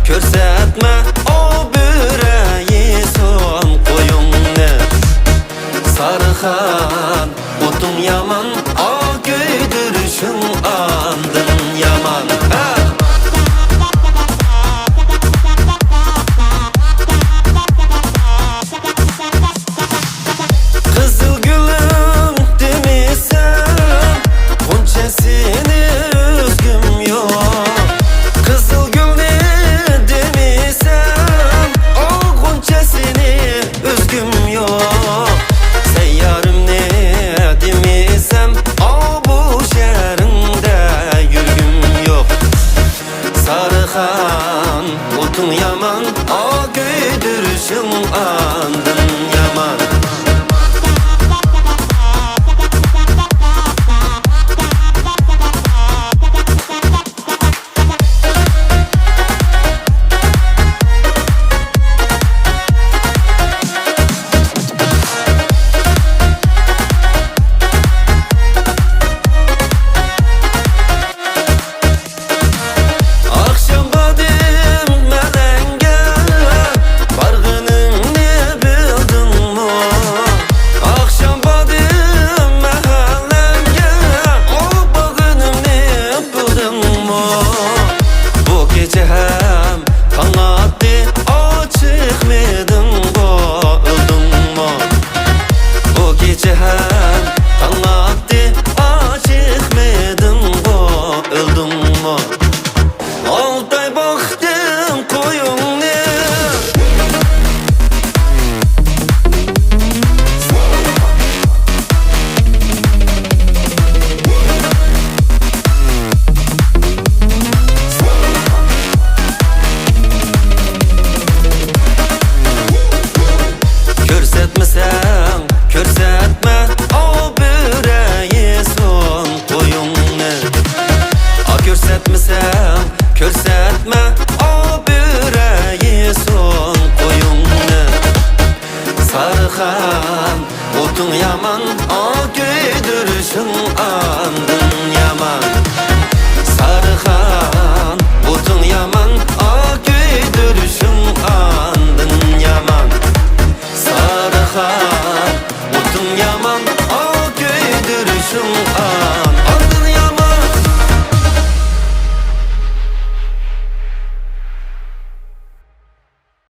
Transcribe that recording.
Körsetme o büreyi son koyunni. Sarıxan otun yaman, o göydürüşün andın yaman. Kızıl gülüm demişsen, Gonçesini özgüm yok. Kızıl gül Sarıxan otun yaman, o göydürüşün andın yaman. Körsetme o büreyi son koyunni. Körsetmesen, körsetme o büreyi son koyunni. Sarıxan otun yaman, o göydürüşün andın